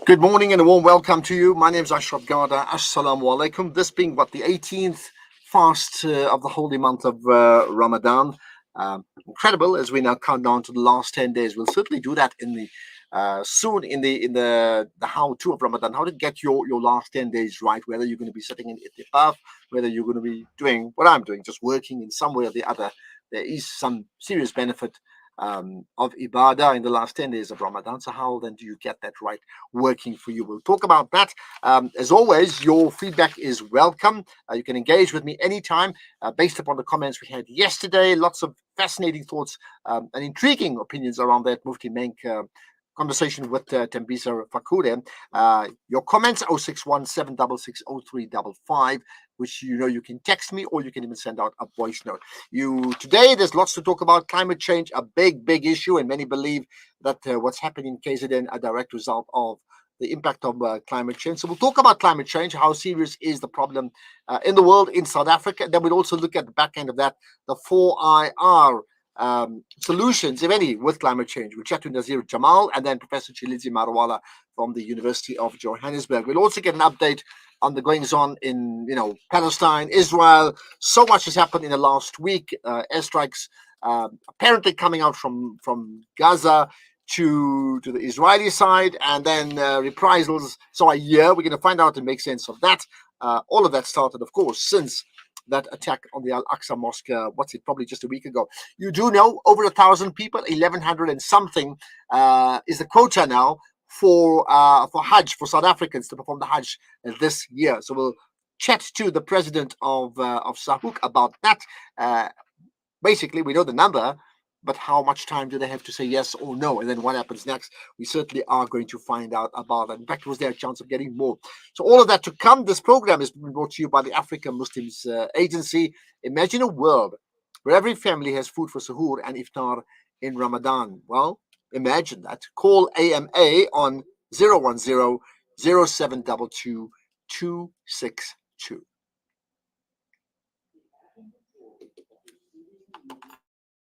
Good morning and a warm welcome to you. My name is Ashraf Garda. Assalamu alaikum. This being the 18th fast of the holy month of Ramadan. Incredible as we now count down to the last 10 days. We'll certainly do that in the soon in the how to of Ramadan, how to get your last 10 days right, whether you're going to be sitting in itikaf, whether you're going to be doing what I'm doing, just working in some way or the other. There is some serious benefit of ibadah in the last 10 days of Ramadan. So how then do you get that right working for you? We'll talk about that. As always, your feedback is welcome. You can engage with me anytime based upon the comments we had yesterday. Lots of fascinating thoughts and intriguing opinions around that Mufti Menk conversation with Tembisa Fakude. Your comments 0617660355, which you can text me or you can even send out a voice note. Today there's lots to talk about. Climate change, a big issue, and many believe that what's happening in KZN a direct result of the impact of climate change. So we'll talk about climate change, how serious is the problem in the world, in South Africa. Then we'll also look at the back end of that, the 4IR solutions, if any, with climate change. We'll chat to Nazir Jamal and then Professor Chilizi Marwala from the University of Johannesburg. We'll also get an update on the goings on in Palestine, Israel. So much has happened in the last week. Airstrikes apparently coming out from Gaza to the Israeli side, and then reprisals. So we're going to find out and make sense of that. All of that started, of course, since that attack on the Al-Aqsa Mosque, probably just a week ago. You do know over 1,000 people, 1,100 and something is the quota now for Hajj, for South Africans to perform the Hajj this year. So we'll chat to the president of SAHUK about that. Basically, we know the number, but how much time do they have to say yes or no? And then what happens next? We certainly are going to find out about that. In fact, was there a chance of getting more? So all of that to come. This program is brought to you by the African Muslims Agency. Imagine a world where every family has food for suhoor and iftar in Ramadan. Well, imagine that. Call AMA on 010 0722 262.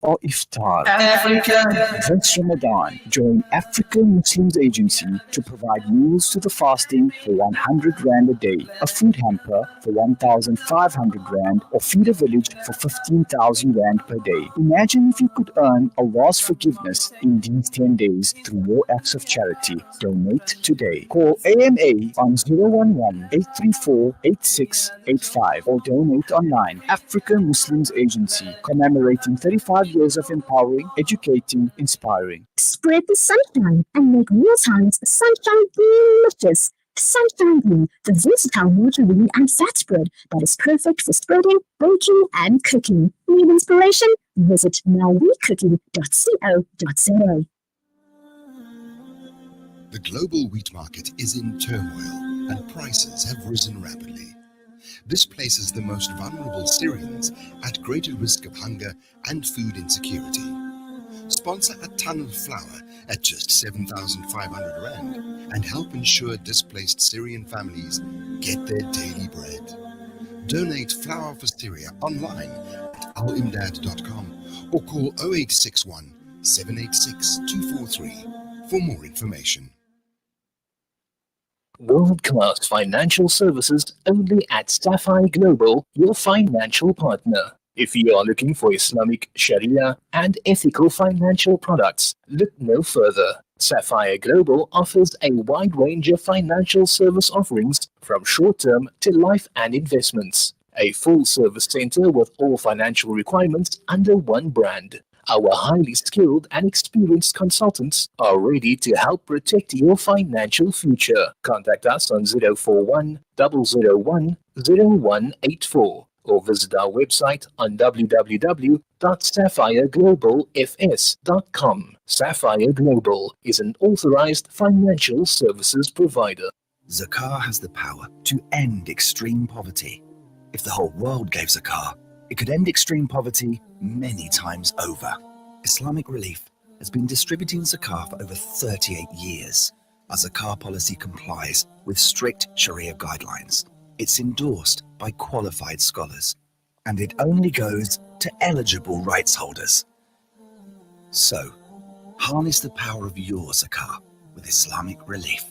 Or iftar. Africa this Ramadan, join African Muslims Agency to provide meals to the fasting for 100 Rand a day, a food hamper for 1,500 Rand, or feed a village for 15,000 Rand per day. Imagine if you could earn Allah's forgiveness in these 10 days through your acts of charity. Donate today. Call AMA on 011-834-8685 or donate online. African Muslims Agency, commemorating 35 years of empowering, educating, inspiring. Spread the sunshine and make mealtimes sunshine delicious. Sunshine Green, the versatile margarine and fat spread that is perfect for spreading, baking, and cooking. Need inspiration? Visit nowwecooking.co.za. The global wheat market is in turmoil and prices have risen rapidly. This places the most vulnerable Syrians at greater risk of hunger and food insecurity. Sponsor a ton of flour at just 7,500 Rand and help ensure displaced Syrian families get their daily bread. Donate flour for Syria online at alimdad.com or call 0861 786 243 for more information. World-class financial services only at Sapphire Global, your financial partner. If you are looking for Islamic Sharia and ethical financial products, look no further. Sapphire Global offers a wide range of financial service offerings from short-term to life and investments. A full-service center with all financial requirements under one brand. Our highly skilled and experienced consultants are ready to help protect your financial future. Contact us on 041 001 0184 or visit our website on www.sapphireglobalfs.com. Sapphire Global is an authorized financial services provider. Zakah has the power to end extreme poverty. If the whole world gave zakah, it could end extreme poverty many times over. Islamic Relief has been distributing zakah for over 38 years. Our zakah policy complies with strict Sharia guidelines. It's endorsed by qualified scholars, and it only goes to eligible rights holders. So, harness the power of your zakah with Islamic Relief.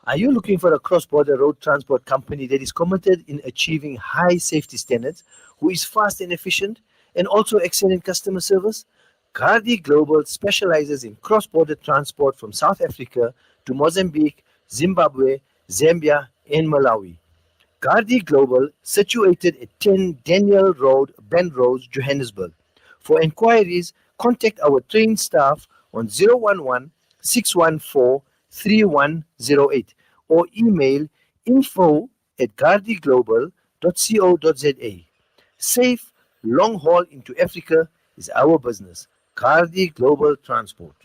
Are you looking for a cross-border road transport company that is committed in achieving high safety standards, who is fast and efficient, and also excellent customer service? Gardi Global specializes in cross-border transport from South Africa to Mozambique, Zimbabwe, Zambia, and Malawi. Gardi Global, situated at 10 Daniel Road, Bend Road, Johannesburg. For inquiries, contact our trained staff on 011 614 3108 or email info@gardiglobal.co.za. Safe, long haul into Africa is our business. Gardi Global Transport.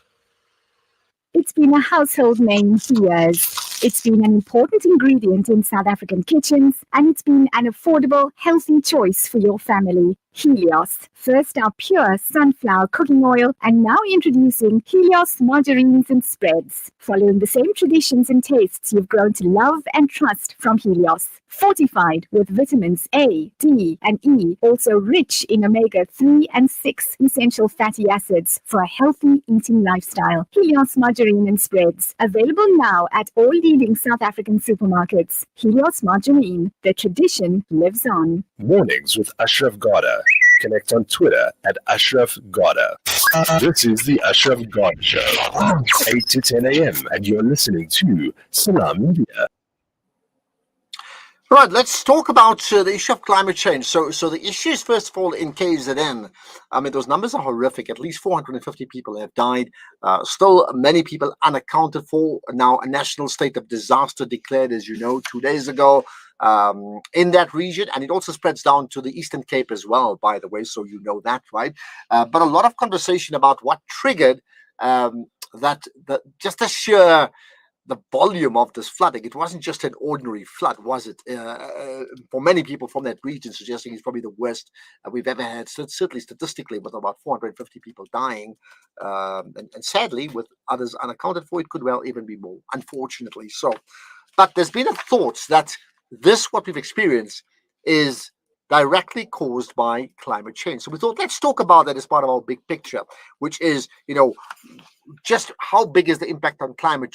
It's been a household name for years. It's been an important ingredient in South African kitchens, and it's been an affordable, healthy choice for your family. Helios. First our pure sunflower cooking oil, and now introducing Helios margarines and spreads. Following the same traditions and tastes you've grown to love and trust from Helios. Fortified with vitamins A, D, and E, also rich in omega-3 and 6 essential fatty acids for a healthy eating lifestyle. Helios margarine and spreads, available now at all leading South African supermarkets. Helios margarine, the tradition lives on. Mornings with Ashraf Garda. Connect on Twitter at Ashraf Garda. This is the Ashraf Garda Show, 8 to 10 a.m. and you're listening to Salam Media. Right, let's talk about the issue of climate change. So the issues, first of all, in KZN, I mean, those numbers are horrific. At least 450 people have died. Still many people unaccounted for. Now a national state of disaster declared, as you know, 2 days ago in that region. And it also spreads down to the Eastern Cape as well, by the way. So you know that, right? But a lot of conversation about what triggered just the sheer the volume of this flooding. It wasn't just an ordinary flood, was it? For many people from that region, suggesting it's probably the worst we've ever had, certainly statistically, with about 450 people dying. And sadly, with others unaccounted for, it could well even be more, unfortunately. So, but there's been a thought that what we've experienced is directly caused by climate change. So we thought, let's talk about that as part of our big picture, which is, just how big is the impact on climate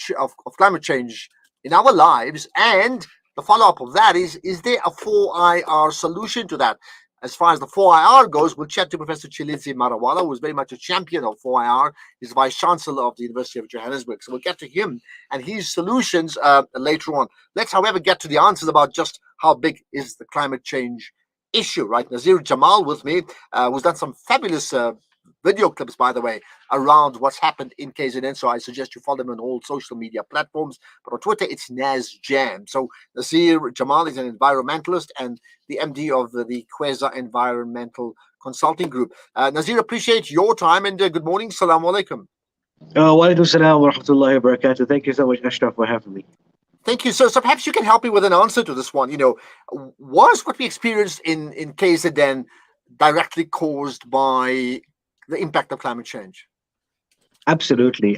change in our lives, and the follow-up of that is there a 4IR solution to that? As far as the 4IR goes, we'll chat to Professor Chilizi Marawala, who is very much a champion of 4IR. He's Vice Chancellor of the University of Johannesburg. So we'll get to him and his solutions later on. Let's, however, get to the answers about just how big is the climate change issue, right? Nazir Jamal with me, who's done some fabulous video clips, by the way, around what's happened in KZN. So I suggest you follow him on all social media platforms. But on Twitter, it's Naz Jam. So Nazir Jamal is an environmentalist and the MD of the Quasar Environmental Consulting Group. Nazir, appreciate your time and good morning. Salaam alaikum. Wa alaikum salam wa rahmatullahi wa barakatuh. Thank you so much, Ashraf, for having me. Thank you. So perhaps you can help me with an answer to this one. Was what we experienced in KZN directly caused by the impact of climate change? Absolutely.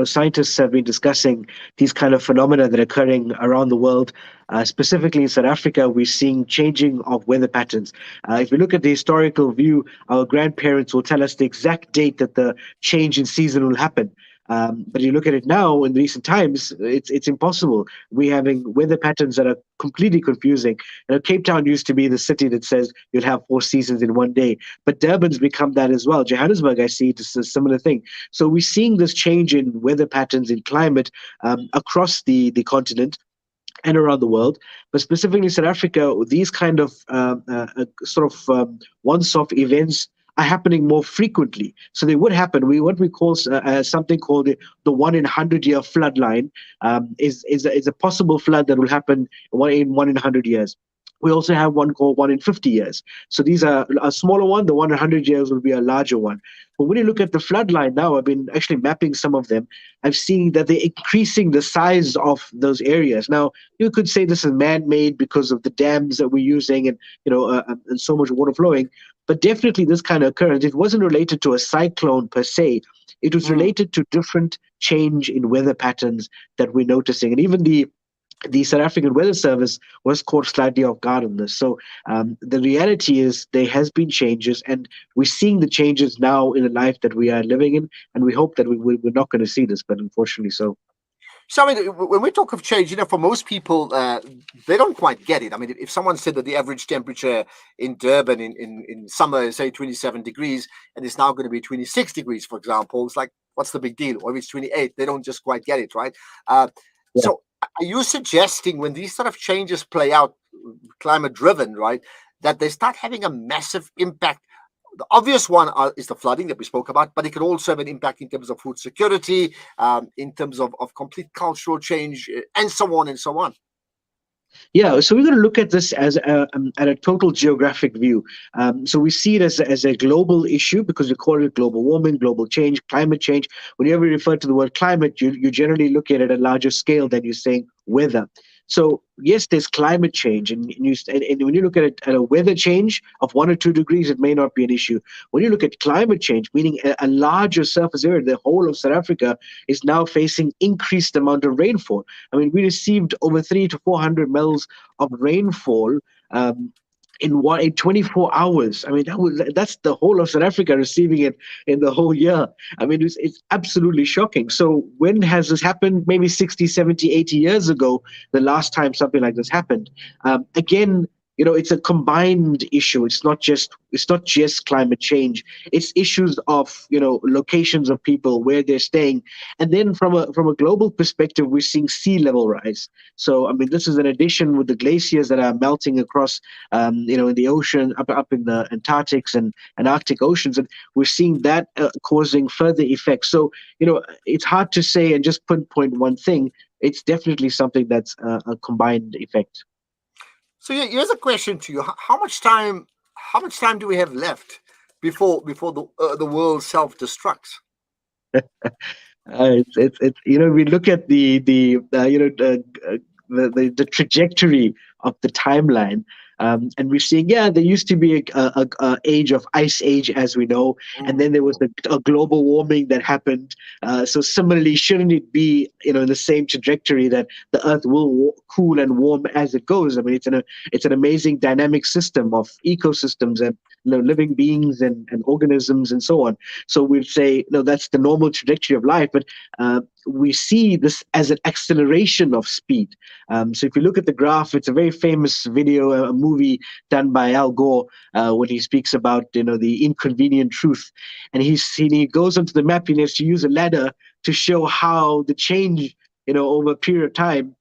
Scientists have been discussing these kind of phenomena that are occurring around the world. Specifically in South Africa, we're seeing changing of weather patterns. If we look at the historical view, our grandparents will tell us the exact date that the change in season will happen. But you look at it now in recent times, it's impossible. We're having weather patterns that are completely confusing. Cape Town used to be the city that says you'll have 4 seasons in one day, but Durban's become that as well. Johannesburg, I see it as a similar thing. So we're seeing this change in weather patterns in climate across the continent and around the world, but specifically in South Africa, these kind of once-off events are happening more frequently. So they would happen. What we call something called the 1 in 100-year flood line is a possible flood that will happen in 1 in 100 years. We also have one called 1 in 50 years. So these are a smaller one. The 1 in 100 years will be a larger one. But when you look at the flood line now, I've been actually mapping some of them. I've seen that they're increasing the size of those areas. Now, you could say this is man-made because of the dams that we're using and so much water flowing. But definitely this kind of occurrence, it wasn't related to a cyclone per se. It was related to different change in weather patterns that we're noticing. And even the South African Weather Service was caught slightly off guard on this. So the reality is there has been changes, and we're seeing the changes now in the life that we are living in, and we hope that we're not going to see this, but unfortunately so. So I mean, when we talk of change, for most people, they don't quite get it. I mean, if someone said that the average temperature in Durban in summer is say 27 degrees and it's now going to be 26 degrees, for example, it's like, what's the big deal? Or if it's 28, they don't just quite get it, right? So are you suggesting when these sort of changes play out, climate driven, right, that they start having a massive impact? The obvious one is the flooding that we spoke about, but it could also have an impact in terms of food security, in terms of complete cultural change, and so on and so on. Yeah, so we're going to look at this as at a total geographic view. So we see it as a global issue because we call it global warming, global change, climate change. Whenever you refer to the word climate, you generally look at it at a larger scale than you're saying weather. So yes, there's climate change, and when you look at it at a weather change of 1 or 2 degrees, it may not be an issue. When you look at climate change, meaning a larger surface area, the whole of South Africa is now facing increased amount of rainfall. I mean, we received over 300 to 400 mils of rainfall in 24 hours. I mean, that's the whole of South Africa receiving it in the whole year. I mean, it's absolutely shocking. So when has this happened? Maybe 60, 70, 80 years ago, the last time something like this happened. Again, it's a combined issue. It's not just climate change. It's issues of locations of people, where they're staying, and then from a global perspective, we're seeing sea level rise. So I mean, this is an addition with the glaciers that are melting across, in the ocean, up in the Antarctics and Arctic oceans, and we're seeing that causing further effects. So it's hard to say and just pinpoint one thing. It's definitely something that's a combined effect. So here's a question to you: How much time do we have left before the world self-destructs? We look at the trajectory of the timeline. And we're seeing, there used to be a age of ice age, as we know, and then there was a global warming that happened. So similarly, shouldn't it be, in the same trajectory that the Earth will cool and warm as it goes? I mean, it's an amazing dynamic system of ecosystems and living beings and organisms and so on. So we'd say, that's the normal trajectory of life, but we see this as an acceleration of speed. So if you look at the graph, it's a very famous video, a movie done by Al Gore, when he speaks about the inconvenient truth, and he goes onto the map. He has to use a ladder to show how the change over a period of time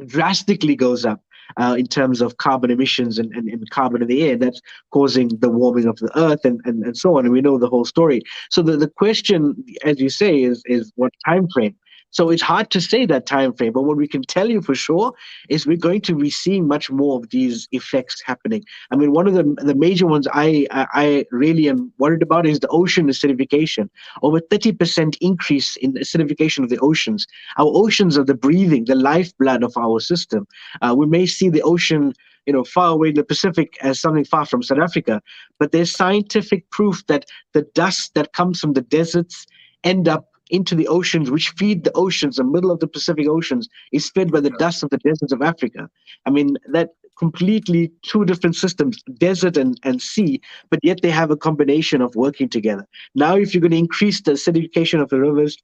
drastically goes up. In terms of carbon emissions and carbon in the air, that's causing the warming of the earth and so on. And we know the whole story. So the question, as you say, is what time frame? So it's hard to say that time frame, but what we can tell you for sure is we're going to be seeing much more of these effects happening. I mean, one of the major ones I really am worried about is the ocean acidification. Over 30% increase in acidification of the oceans. Our oceans are the breathing, the lifeblood of our system. We may see the ocean far away in the Pacific as something far from South Africa, but there's scientific proof that the dust that comes from the deserts end up into the oceans, which feed the oceans. The middle of the Pacific Oceans is fed by the dust of the deserts of Africa. I mean, that completely two different systems, desert and sea, but yet they have a combination of working together. Now, if you're going to increase the acidification of the rivers,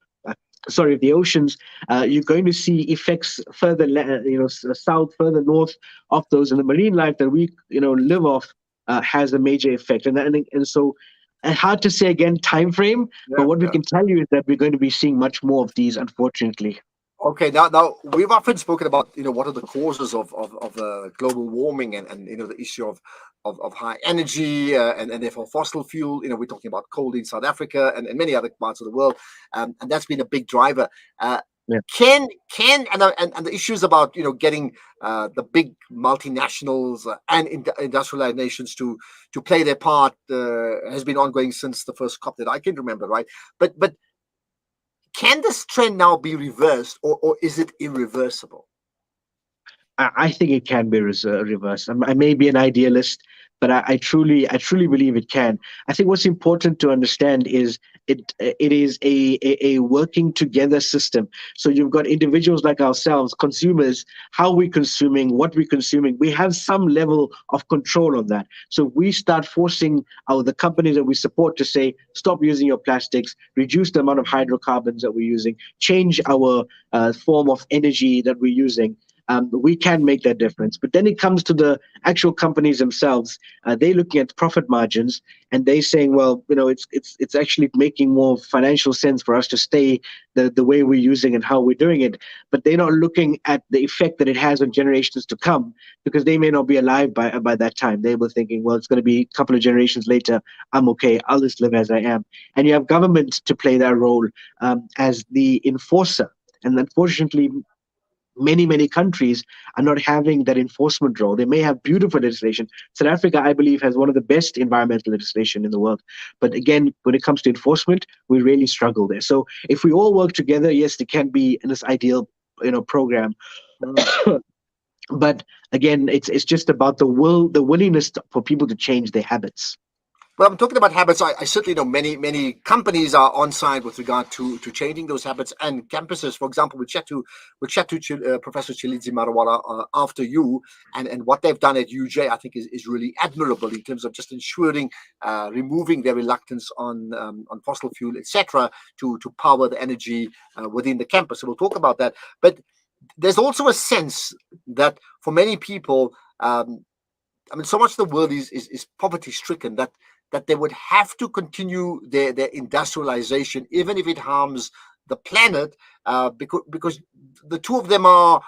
of the oceans, you're going to see effects further, south, further north of those, and the marine life that we, live off has a major effect. And so, hard to say again time frame, but what we can tell you is that we're going to be seeing much more of these, unfortunately. Okay, now we've often spoken about what are the causes of global warming and the issue of high energy and therefore fossil fuel. We're talking about coal in South Africa and many other parts of the world, and that's been a big driver. Can the issues about getting the big multinationals and industrialized nations to play their part has been ongoing since the first COP that I can remember, right? But can this trend now be reversed, or is it irreversible? I think it can be reversed. I may be an idealist, but I truly believe it can. I think what's important to understand is it is a working together system. So you've got individuals like ourselves, consumers, how we're consuming, what we're consuming. We have some level of control on that. So we start forcing the companies that we support to say, stop using your plastics, reduce the amount of hydrocarbons that we're using, change our form of energy that we're using. We can make that difference. But then it comes to the actual companies themselves. They're looking at profit margins and they're saying, well, it's actually making more financial sense for us to stay the way we're using and how we're doing it. But they're not looking at the effect that it has on generations to come, because they may not be alive by that time. They were thinking, well, it's going to be a couple of generations later. I'm okay. I'll just live as I am. And you have government to play that role as the enforcer. And unfortunately, many countries are not having that enforcement role. They may have beautiful legislation. South Africa, I believe, has one of the best environmental legislation in the world. But again, when it comes to enforcement, we really struggle there. So if we all work together, yes, it can be in this ideal, program. But again, it's just about the willingness for people to change their habits. Well, I'm talking about habits. I certainly know many companies are on side with regard to changing those habits, and campuses, for example, we chat to Professor Tshilidzi Marawala after you, and what they've done at UJ, I think is really admirable in terms of just ensuring removing their reluctance on fossil fuel, etc., to power the energy within the campus. So we'll talk about that. But there's also a sense that for many people, so much of the world is poverty stricken that they would have to continue their industrialization, even if it harms the planet, because the two of them are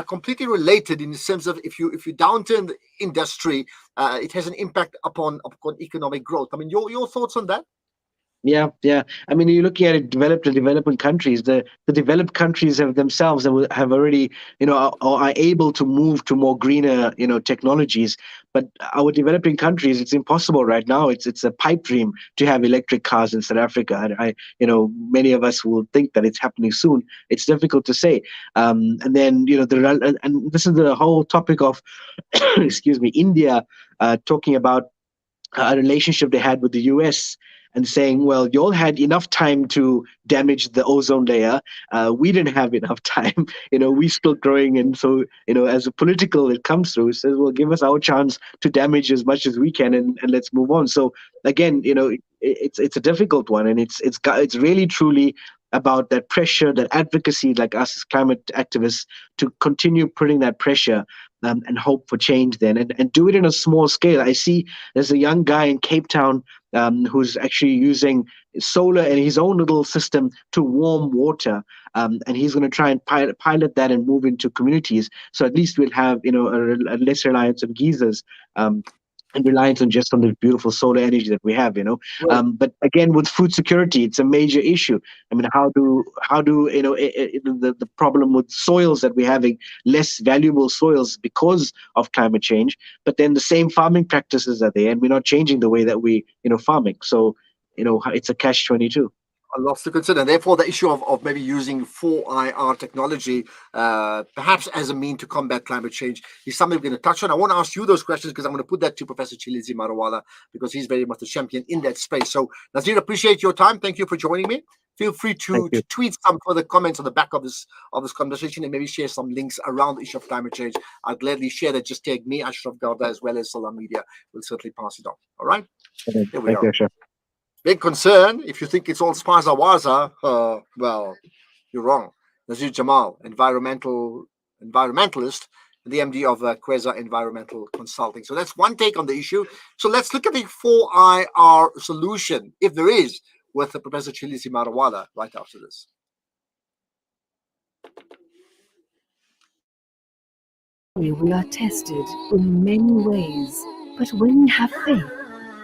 completely related in the sense of if you downturn the industry, it has an impact upon economic growth. Your thoughts on that? Yeah. You're looking at it, developed and developing countries. The developed countries have themselves have already, are able to move to more greener, technologies. But our developing countries, it's impossible right now. It's a pipe dream to have electric cars in South Africa. Many of us will think that it's happening soon. It's difficult to say. And then, and this is the whole topic of, excuse me, India talking about a relationship they had with the US. And saying, well, you all had enough time to damage the ozone layer. We didn't have enough time. We're still growing. And so, as a political, it comes through, it says, well, give us our chance to damage as much as we can and let's move on. So again, it's a difficult one. And it's really, truly about that pressure, that advocacy, like us as climate activists, to continue putting that pressure and hope for change then, and do it in a small scale. I see there's a young guy in Cape Town who's actually using solar and his own little system to warm water, and he's going to try and pilot that and move into communities. So at least we'll have a less reliance on geysers. And reliance on just on the beautiful solar energy that we have, Right. But again, with food security, it's a major issue. How do the problem with soils that we're having, less valuable soils because of climate change, but then the same farming practices are there, and we're not changing the way that we farming. So it's a catch-22. A lot to consider. Therefore, the issue of maybe using 4IR technology, perhaps as a mean to combat climate change, is something we're going to touch on. I want to ask you those questions because I'm going to put that to Professor Tshilidzi Marawala because he's very much a champion in that space. So, Nazir, appreciate your time. Thank you for joining me. Feel free to tweet some further comments on the back of this conversation and maybe share some links around the issue of climate change. I'll gladly share that. Just tag me, Ashraf Garda, as well as Salam Media. We'll certainly pass it on. All right? Here we Thank you, Ashraf. Big concern. If you think it's all Spaza Waza, well, you're wrong. Nazir Jamal, environmentalist, and the MD of Quasar Environmental Consulting. So that's one take on the issue. So let's look at the 4IR solution, if there is, with Professor Tshilidzi Marawala right after this. We are tested in many ways, but when we have faith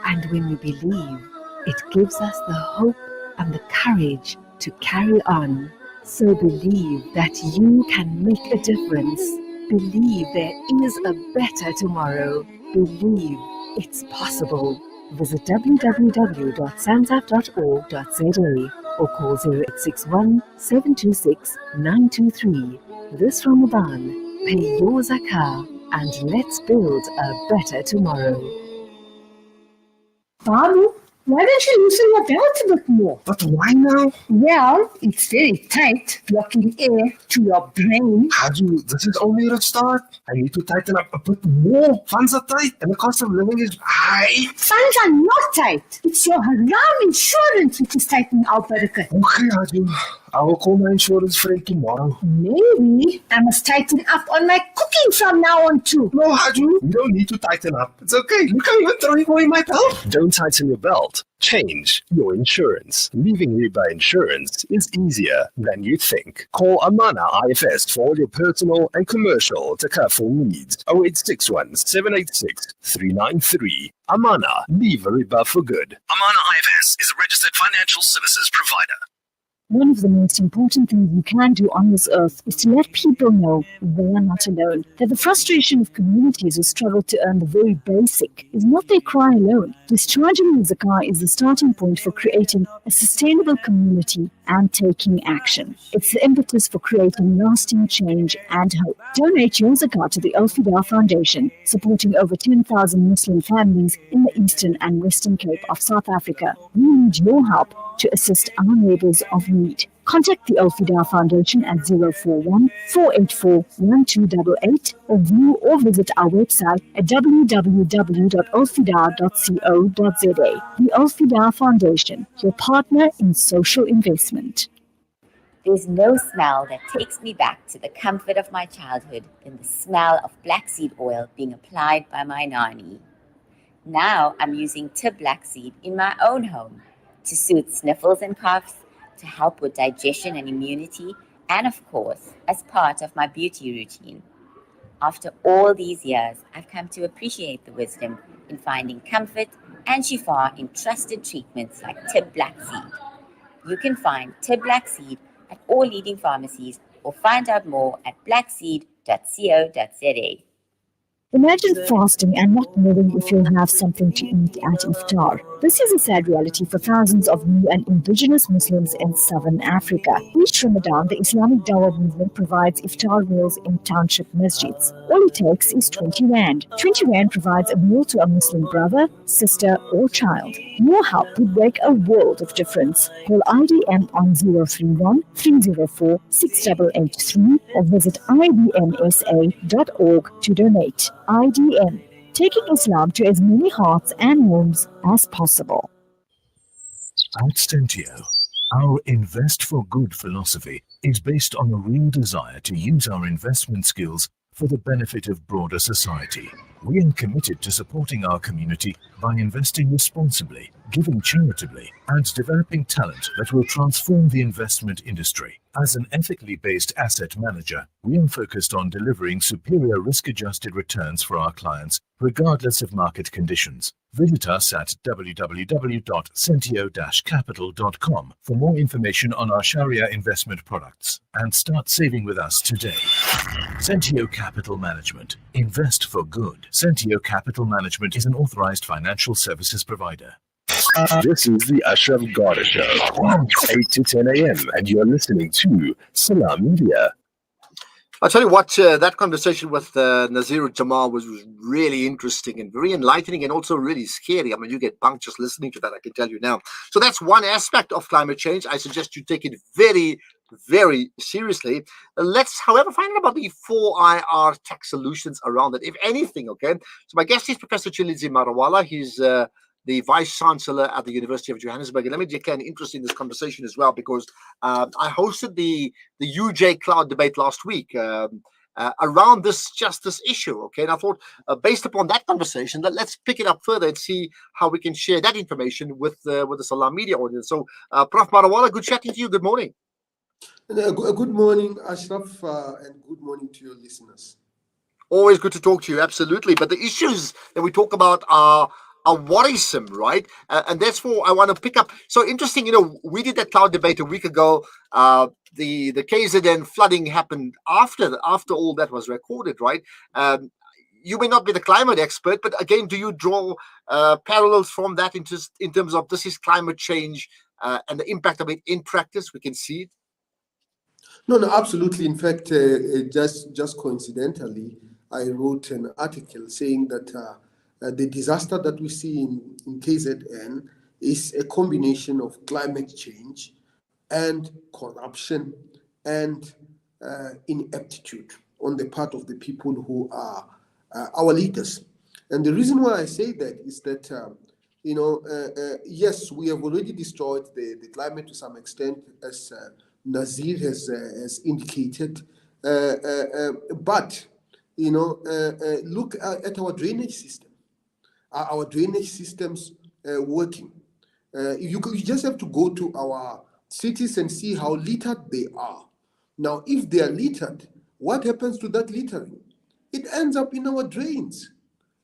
and when we believe, it gives us the hope and the courage to carry on. So believe that you can make a difference. Believe there is a better tomorrow. Believe it's possible. Visit www.sansaf.org.za or call 0861 726 923. This Ramadan, Pay your zakah and let's build a better tomorrow. Babu, why don't you loosen your belt a bit more? But why now? Well, it's very tight, blocking air to your brain. Haju, this is only a start. I need to tighten up a bit more. Funds are tight and the cost of living is high. Funds are not tight. It's your haram insurance which is tightening our barakat. Okay, Haju. I will call my insurance friend tomorrow. Maybe I must tighten up on my cooking from now on too. No, Haju, you don't need to tighten up. It's okay. Look, I'm even throwing away my belt. Don't tighten your belt. Change your insurance. Leaving Riba Insurance is easier than you think. Call Amana IFS for all your personal and commercial takaful needs. 0861 786 393. Amana, leave Riba for good. Amana IFS is a registered financial services provider. One of the most important things you can do on this earth is to let people know they are not alone. That the frustration of communities who struggle to earn the very basic is not their cry alone. Discharging the zakah is the starting point for creating a sustainable community and taking action. It's the impetus for creating lasting change and hope. Donate your zakah to the Al Fida Foundation, supporting over 10,000 Muslim families in the Eastern and Western Cape of South Africa. We need your help to assist our neighbors of need. Contact the Al Fida Foundation at 041 484 1288 or view or visit our website at www.alfida.co.za. The Al Fida Foundation, your partner in social investment. There's no smell that takes me back to the comfort of my childhood than the smell of black seed oil being applied by my nanny. Now I'm using Tib Black Seed in my own home to soothe sniffles and coughs, to help with digestion and immunity, and of course, as part of my beauty routine. After all these years, I've come to appreciate the wisdom in finding comfort and shifa in trusted treatments like Tib Black Seed. You can find Tib Black Seed at all leading pharmacies or find out more at blackseed.co.za. Imagine fasting and not knowing if you'll have something to eat at iftar. This is a sad reality for thousands of new and indigenous Muslims in southern Africa. Each Ramadan, the Islamic Dawah movement provides iftar meals in township masjids. All it takes is 20 rand. 20 rand provides a meal to a Muslim brother, sister, or child. Your help would make a world of difference. Call IDM on 031 304 6883 or visit idmsa.org to donate. IDM, taking Islam to as many hearts and homes as possible. At Stentio, our Invest for Good philosophy is based on a real desire to use our investment skills for the benefit of broader society. We are committed to supporting our community by investing responsibly, giving charitably, and developing talent that will transform the investment industry. As an ethically based asset manager, we are focused on delivering superior risk-adjusted returns for our clients, regardless of market conditions. Visit us at www.sentio-capital.com for more information on our Sharia investment products and start saving with us today. Sentio Capital Management. Invest for good. Sentio Capital Management is an authorized financial services provider. This is the Ashraf Garda Show, 8 to 10 a.m., and you're listening to Salam Media. I'll tell you what, that conversation with Nazir Jamal was really interesting and very enlightening and also really scary. I mean, you get bunked just listening to that, I can tell you now. So that's one aspect of climate change. I suggest you take it very, very seriously. Let's, however, find out about the 4IR tech solutions around it, if anything, okay? So my guest is Professor Chilizi Marawala. He's the Vice Chancellor at the University of Johannesburg. And let me declare an interest in this conversation as well, because I hosted the UJ Cloud debate last week around this issue, okay? And I thought, based upon that conversation, let's pick it up further and see how we can share that information with the Salam Media audience. So, Prof. Marawala, good chatting to you. Good morning. Good morning, Ashraf, and good morning to your listeners. Always good to talk to you, absolutely. But the issues that we talk about are worrisome, right? And that's what I want to pick up. So interesting, we did that cloud debate a week ago. The KZN flooding happened after all that was recorded, right? You may not be the climate expert, but again, do you draw parallels from that in terms of this is climate change and the impact of it in practice? We can see it. No, no, absolutely. In fact, just coincidentally, I wrote an article saying that the disaster that we see in KZN is a combination of climate change and corruption and ineptitude on the part of the people who are our leaders. And the reason why I say that is that, yes, we have already destroyed the climate to some extent, as Nazir has indicated. But, look at our drainage system. Are our drainage systems working? You just have to go to our cities and see how littered they are. Now, if they are littered, what happens to that littering? It ends up in our drains,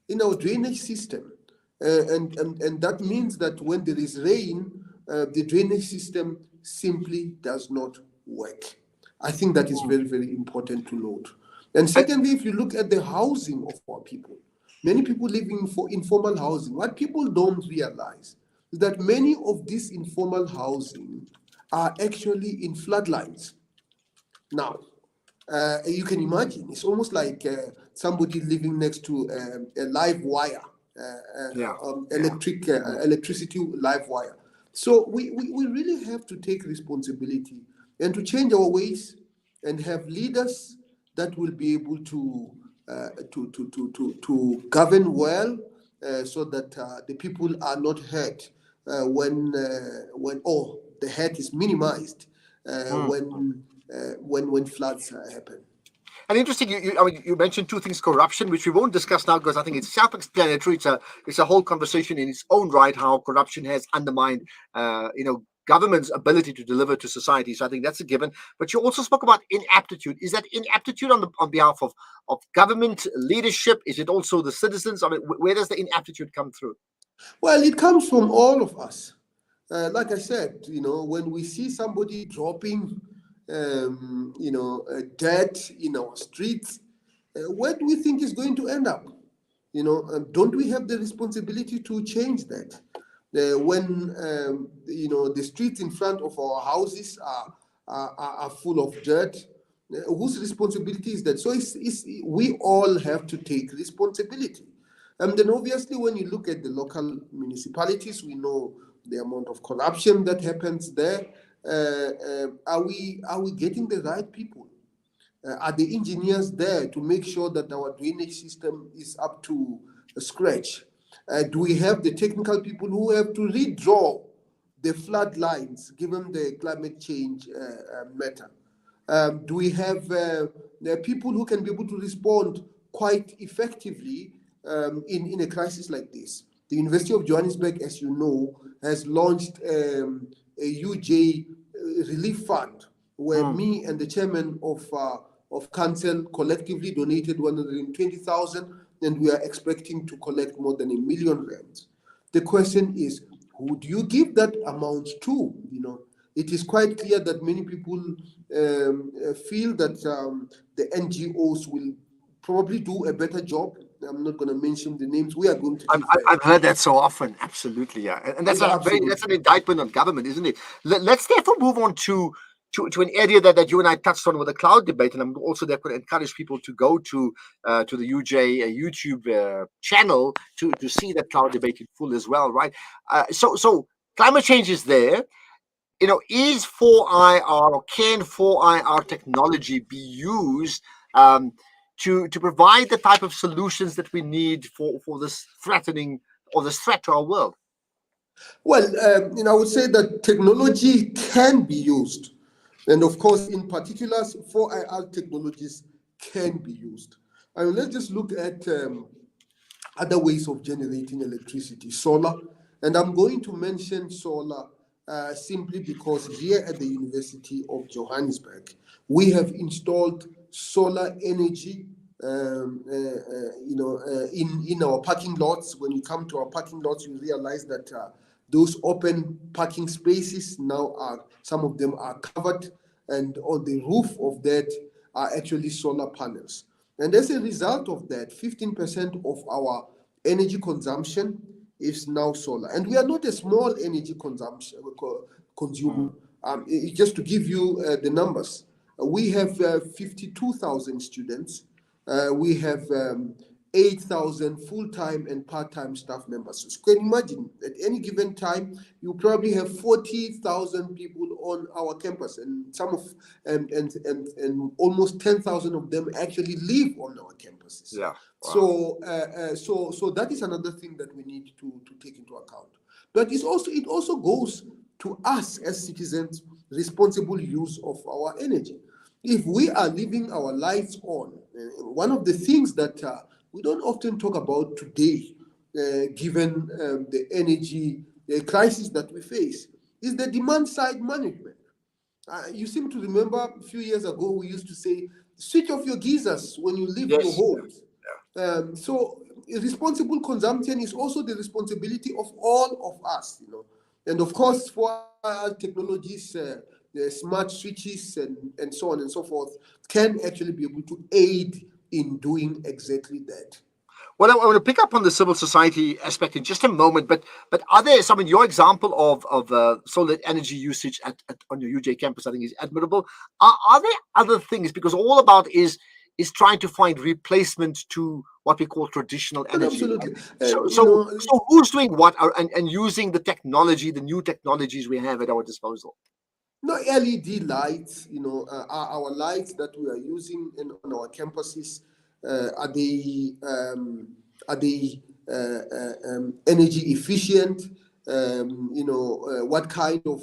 in our drainage system. And that means that when there is rain, the drainage system simply does not work. I think that is very, very important to note. And secondly, if you look at the housing of our people, many people living for informal housing, what people don't realize is that many of these informal housing are actually in floodlines. Now, you can imagine, it's almost like somebody living next to a live wire, electricity live wire. So we really have to take responsibility and to change our ways and have leaders that will be able to govern well, so that the people are not hurt when the hurt is minimized when floods happen. And interesting, you mentioned two things: corruption, which we won't discuss now because I think it's self-explanatory. It's a whole conversation in its own right, how corruption has undermined, government's ability to deliver to society. So I think that's a given. But you also spoke about inaptitude. Is that inaptitude on behalf of government leadership? Is it also the citizens? I mean, where does the inaptitude come through? Well, it comes from all of us. Like I said, when we see somebody dropping dirt in our streets, where do we think is going to end up? Don't we have the responsibility to change that? When the streets in front of our houses are full of dirt, whose responsibility is that? So we all have to take responsibility. And then obviously when you look at the local municipalities, we know the amount of corruption that happens there. Are we getting the right people? Are the engineers there to make sure that our drainage system is up to scratch? Do we have the technical people who have to redraw the flood lines given the climate change matter? Do we have the people who can be able to respond quite effectively in a crisis like this? The University of Johannesburg, as you know, has launched a UJ relief fund where me and the chairman of council collectively donated 120,000, and we are expecting to collect more than R1 million. The question is, who do you give that amount to? It is quite clear that many people feel that the NGOs will probably do a better job. I'm not going to mention the names. We are going to. I've heard that so often. Absolutely, yeah, and that's that's an indictment on government, isn't it? Let's therefore move on to an area that you and I touched on with the cloud debate, and I'm also there to encourage people to go to the UJ YouTube channel to see that cloud debate in full as well, right? So climate change is there. Is 4IR or can 4IR technology be used to provide the type of solutions that we need for this threatening or this threat to our world? Well, I would say that technology can be used. And of course, in particular, 4IR technologies can be used. Let's just look at other ways of generating electricity, solar. And I'm going to mention solar simply because here at the University of Johannesburg, we have installed solar energy in our parking lots. When you come to our parking lots, you realize that those open parking spaces now some of them are covered, and on the roof of that are actually solar panels. And as a result of that, 15% of our energy consumption is now solar. And we are not a small energy consumer. Just to give you the numbers, we have 52,000 students. We have 8,000 full-time and part-time staff members. So you can imagine, at any given time, you probably have 40,000 people on our campus, and some of and almost 10,000 of them actually live on our campuses. Yeah. Wow. So that is another thing that we need to take into account. But it also goes to us as citizens, responsible use of our energy. If we are leaving our lights on, one of the things that we don't often talk about today, given the energy crisis that we face, is the demand side management. You seem to remember a few years ago, we used to say, switch off your geysers when you leave your homes. So responsible consumption is also the responsibility of all of us, And of course, for technologies, smart switches and so on and so forth can actually be able to aid in doing exactly that. Well, I want to pick up on the civil society aspect in just a moment, but are there some, your example of solar energy usage on your UJ campus, I think is admirable. Are there other things, because all about is trying to find replacement to what we call traditional energy. Absolutely. So who's doing what and using the technology, the new technologies we have at our disposal? No, LED lights, are our lights that we are using on our campuses. Are they energy efficient? What kind of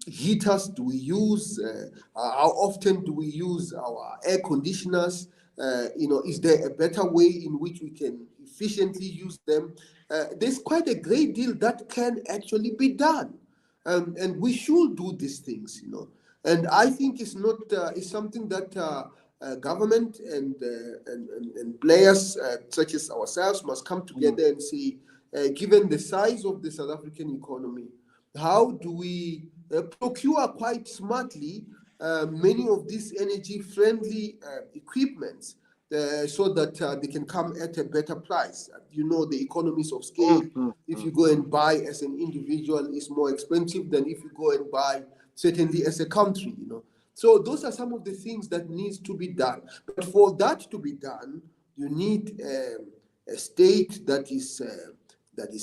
heaters do we use? How often do we use our air conditioners? Is there a better way in which we can efficiently use them? There's quite a great deal that can actually be done, and we should do these things, And I think it's not it's something that government and players such as ourselves must come together and say, given the size of the South African economy, how do we procure quite smartly many of these energy-friendly equipments so that they can come at a better price? The economies of scale. If you go and buy as an individual, is more expensive than if you go and buy certainly as a country. So those are some of the things that needs to be done. But for that to be done, you need a state that is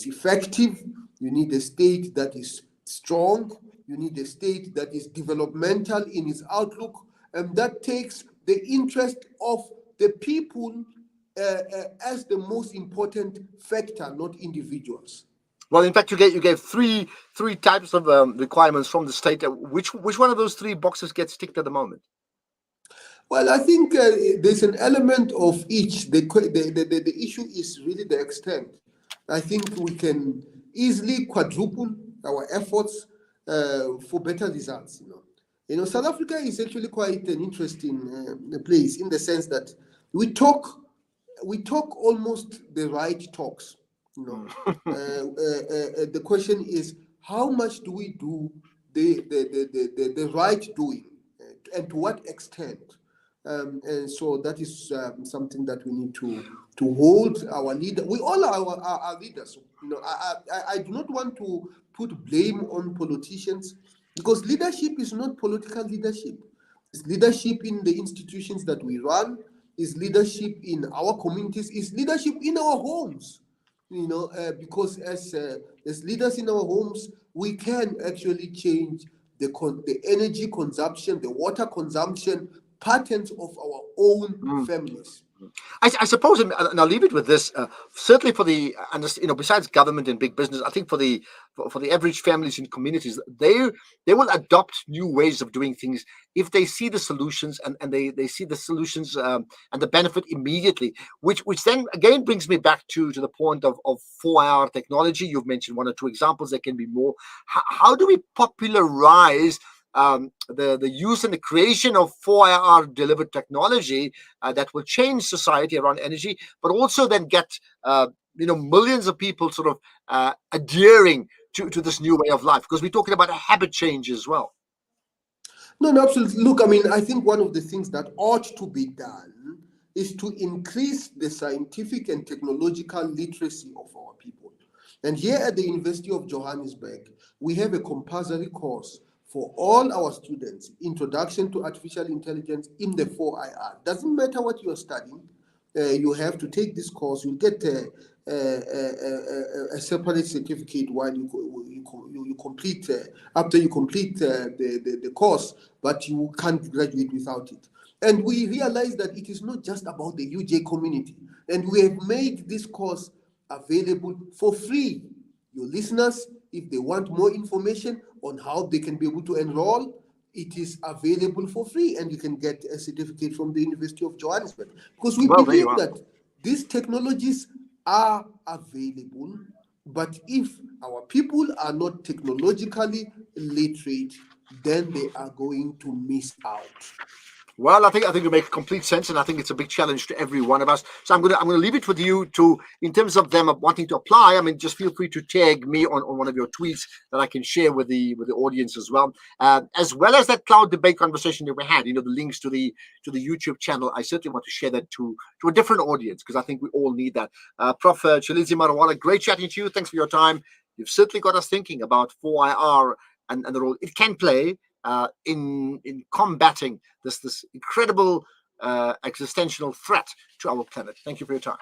effective. You need a state that is strong. You need a state that is developmental in its outlook, and that takes the interest of the people as the most important factor, not individuals. Well, in fact, you gave three types of requirements from the state. Which one of those three boxes gets ticked at the moment? Well, I think there's an element of each. The issue is really the extent. I think we can easily quadruple our efforts for better results. South Africa is actually quite an interesting place in the sense that we talk almost the right talks. The question is, how much do we do the right doing, and to what extent? And so that is something that we need to hold our leader. We all are our leaders. I do not want to put blame on politicians, because leadership is not political leadership. It's leadership in the institutions that we run. It's leadership in our communities. It's leadership in our homes. Because as leaders in our homes, we can actually change the energy consumption, the water consumption patterns of our own families. I suppose, and I'll leave it with this. Certainly, for the besides government and big business, I think for the average families and communities, they will adopt new ways of doing things if they see the solutions and they see the solutions and the benefit immediately. Which then again brings me back to the point of 4IR technology. You've mentioned one or two examples. There can be more. How do we popularize the use and the creation of 4IR delivered technology that will change society around energy, but also then get millions of people sort of adhering to this new way of life, because we're talking about a habit change as well. No, absolutely. Look, I think one of the things that ought to be done is to increase the scientific and technological literacy of our people. And here at the University of Johannesburg, we have a compulsory course for all our students, Introduction to Artificial Intelligence in the 4IR. Doesn't matter what you are studying, you have to take this course. You'll get a separate certificate while you complete after you complete the course, but you can't graduate without it. And we realize that it is not just about the UJ community, and we have made this course available for free. Your listeners, if they want more information on how they can be able to enroll, it is available for free, and you can get a certificate from the University of Johannesburg, because we believe that these technologies are available, but if our people are not technologically literate, then they are going to miss out. Well, I think you make complete sense, and I think it's a big challenge to every one of us. So I'm gonna leave it with you to, in terms of them wanting to apply. I mean, just feel free to tag me on one of your tweets that I can share with the audience as well as that cloud debate conversation that we had. You know, the links to the YouTube channel. I certainly want to share that to a different audience, because I think we all need that. Prof. Tshilidzi Marwala, great chatting to you. Thanks for your time. You've certainly got us thinking about 4IR and the role it can play in combating this incredible existential threat to our planet. Thank you for your time.